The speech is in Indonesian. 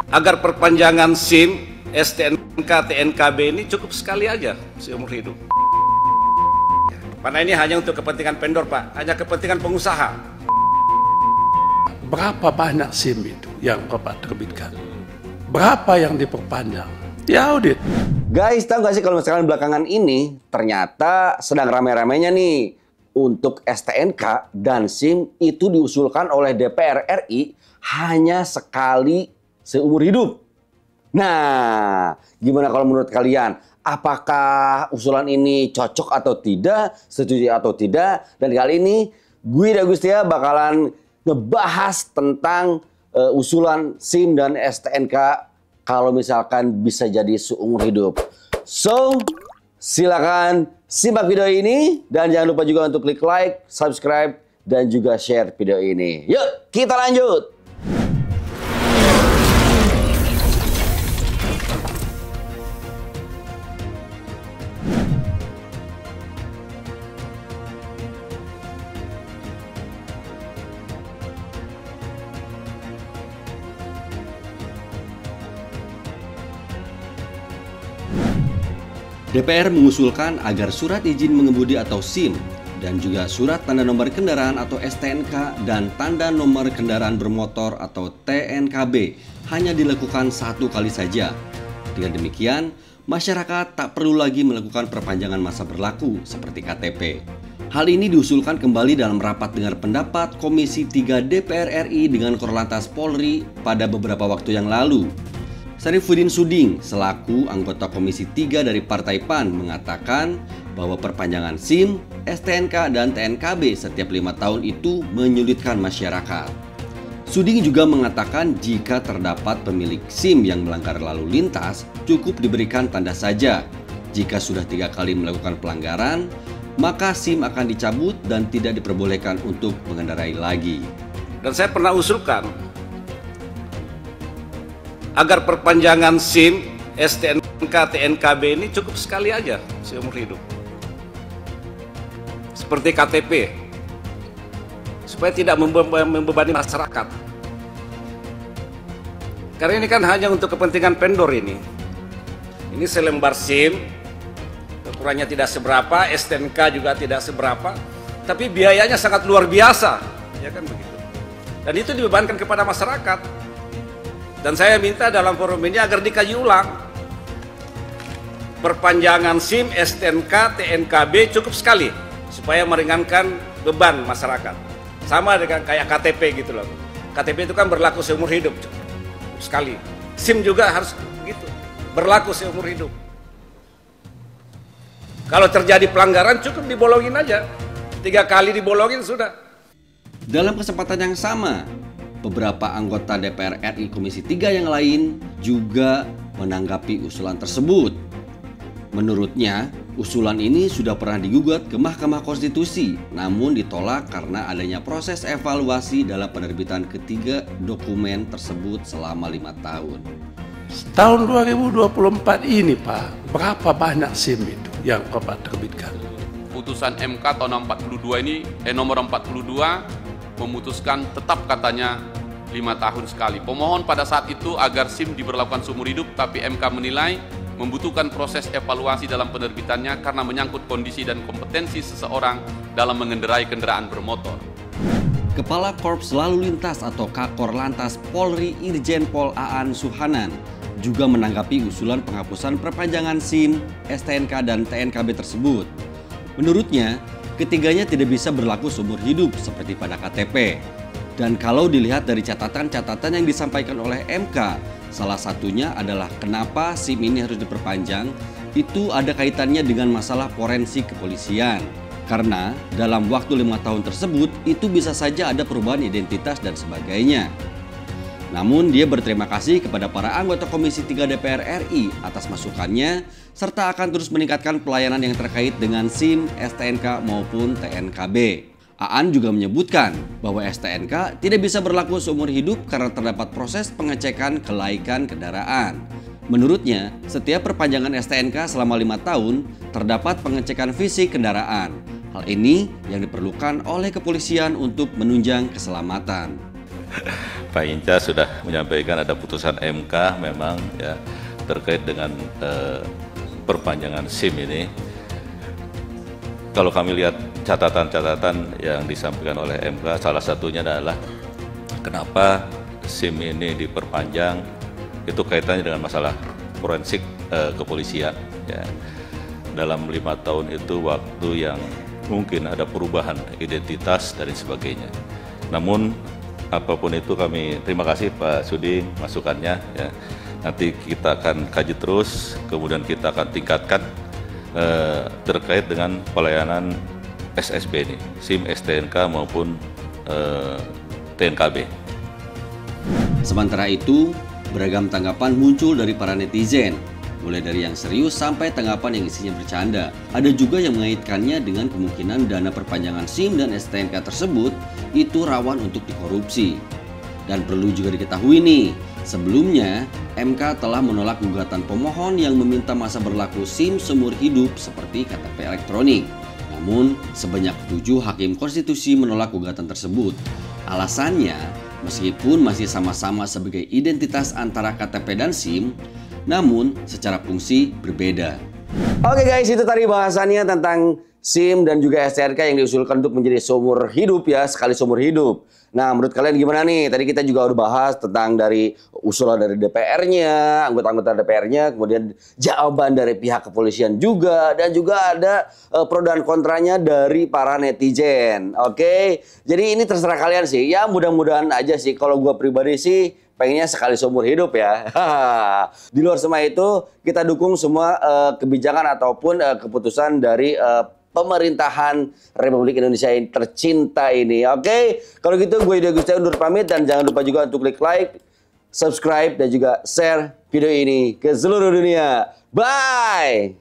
agar perpanjangan SIM, STNK, TNKB ini cukup sekali aja seumur hidup. Karena ini hanya untuk kepentingan vendor, Pak, hanya kepentingan pengusaha. Berapa banyak SIM itu yang Bapak terbitkan? Berapa yang diperpanjang? Ya audit. Guys, tahu gak sih kalau misalkan belakangan ini ternyata sedang rame-ramenya nih untuk STNK dan SIM itu diusulkan oleh DPR RI hanya sekali seumur hidup. Nah, gimana kalau menurut kalian? Apakah usulan ini cocok atau tidak, setuju atau tidak? Dan kali ini gue D'Agustia bakalan ngebahas tentang usulan SIM dan STNK kalau misalkan bisa jadi seumur hidup. So, silakan simak video ini dan jangan lupa juga untuk klik like, subscribe, dan juga share video ini. Yuk, kita lanjut! DPR mengusulkan agar surat izin mengemudi atau SIM dan juga surat tanda nomor kendaraan atau STNK dan tanda nomor kendaraan bermotor atau TNKB hanya dilakukan satu kali saja. Dengan demikian, masyarakat tak perlu lagi melakukan perpanjangan masa berlaku seperti KTP. Hal ini diusulkan kembali dalam rapat dengar pendapat Komisi 3 DPR RI dengan Korlantas Polri pada beberapa waktu yang lalu. Syarifuddin Suding selaku anggota Komisi 3 dari Partai PAN mengatakan bahwa perpanjangan SIM, STNK, dan TNKB setiap 5 tahun itu menyulitkan masyarakat. Suding juga mengatakan jika terdapat pemilik SIM yang melanggar lalu lintas, cukup diberikan tanda saja. Jika sudah 3 kali melakukan pelanggaran, maka SIM akan dicabut dan tidak diperbolehkan untuk mengendarai lagi. Dan saya pernah usulkan agar perpanjangan SIM, STNK, TNKB ini cukup sekali aja seumur hidup. Seperti KTP, supaya tidak membebani masyarakat. Karena ini kan hanya untuk kepentingan vendor ini. Ini selembar SIM, ukurannya tidak seberapa, STNK juga tidak seberapa, tapi biayanya sangat luar biasa, ya kan begitu. Dan itu dibebankan kepada masyarakat. Dan saya minta dalam forum ini agar dikaji ulang. Perpanjangan SIM, STNK, TNKB cukup sekali supaya meringankan beban masyarakat. Sama dengan kayak KTP gitu loh. KTP itu kan berlaku seumur hidup cukup sekali. SIM juga harus begitu, berlaku seumur hidup. Kalau terjadi pelanggaran cukup dibolongin aja. 3 kali dibolongin sudah. Dalam kesempatan yang sama, beberapa anggota DPR RI Komisi 3 yang lain juga menanggapi usulan tersebut. Menurutnya, usulan ini sudah pernah digugat ke Mahkamah Konstitusi, namun ditolak karena adanya proses evaluasi dalam penerbitan ketiga dokumen tersebut selama 5 tahun. Tahun 2024 ini Pak, berapa banyak SIM itu yang Bapak terbitkan? Putusan MK tahun 42 ini, nomor 42 memutuskan tetap katanya 5 tahun sekali. Pemohon pada saat itu agar SIM diberlakukan seumur hidup, tapi MK menilai membutuhkan proses evaluasi dalam penerbitannya karena menyangkut kondisi dan kompetensi seseorang dalam mengendarai kendaraan bermotor. Kepala Korps Lalu Lintas atau Kakor-Lantas Polri Irjen Pol Aan Suhanan juga menanggapi usulan penghapusan perpanjangan SIM, STNK, dan TNKB tersebut. Menurutnya, ketiganya tidak bisa berlaku seumur hidup seperti pada KTP. Dan kalau dilihat dari catatan-catatan yang disampaikan oleh MK, salah satunya adalah kenapa SIM ini harus diperpanjang, itu ada kaitannya dengan masalah forensik kepolisian. Karena dalam waktu 5 tahun tersebut, itu bisa saja ada perubahan identitas dan sebagainya. Namun dia berterima kasih kepada para anggota Komisi 3 DPR RI atas masukannya, serta akan terus meningkatkan pelayanan yang terkait dengan SIM, STNK maupun TNKB. Aan juga menyebutkan bahwa STNK tidak bisa berlaku seumur hidup karena terdapat proses pengecekan kelaikan kendaraan. Menurutnya, setiap perpanjangan STNK selama 5 tahun terdapat pengecekan fisik kendaraan. Hal ini yang diperlukan oleh kepolisian untuk menunjang keselamatan. Pak Inca sudah menyampaikan ada putusan MK memang ya terkait dengan perpanjangan SIM ini. Kalau kami lihat catatan-catatan yang disampaikan oleh MK, salah satunya adalah kenapa SIM ini diperpanjang, itu kaitannya dengan masalah forensik kepolisian. Ya. Dalam 5 tahun itu waktu yang mungkin ada perubahan identitas dan sebagainya. Namun apapun itu kami terima kasih Pak Sudi masukannya. Ya. Nanti kita akan kaji terus, kemudian kita akan tingkatkan terkait dengan pelayanan SSB ini, SIM STNK maupun TNKB. Sementara itu, beragam tanggapan muncul dari para netizen, mulai dari yang serius sampai tanggapan yang isinya bercanda. Ada juga yang mengaitkannya dengan kemungkinan dana perpanjangan SIM dan STNK tersebut itu rawan untuk dikorupsi. Dan perlu juga diketahui nih, sebelumnya MK telah menolak gugatan pemohon yang meminta masa berlaku SIM seumur hidup seperti KTP elektronik. Namun, sebanyak 7 hakim konstitusi menolak gugatan tersebut. Alasannya, meskipun masih sama-sama sebagai identitas antara KTP dan SIM, namun secara fungsi berbeda. Oke guys, itu tadi bahasannya tentang SIM dan juga STNK yang diusulkan untuk menjadi seumur hidup ya, sekali seumur hidup. Nah, menurut kalian gimana nih? Tadi kita juga udah bahas tentang dari usulan dari DPR-nya, anggota-anggota DPR-nya, kemudian jawaban dari pihak kepolisian juga, dan juga ada pro dan kontranya dari para netizen. Oke, jadi ini terserah kalian sih. Ya mudah-mudahan aja sih, kalau gue pribadi sih pengennya sekali seumur hidup ya. Di luar semua itu, kita dukung semua kebijakan ataupun keputusan dari pemerintahan Republik Indonesia yang tercinta ini. Oke, kalau gitu gue Yudi Agustia undur pamit, dan jangan lupa juga untuk klik like, subscribe, dan juga share video ini ke seluruh dunia. Bye!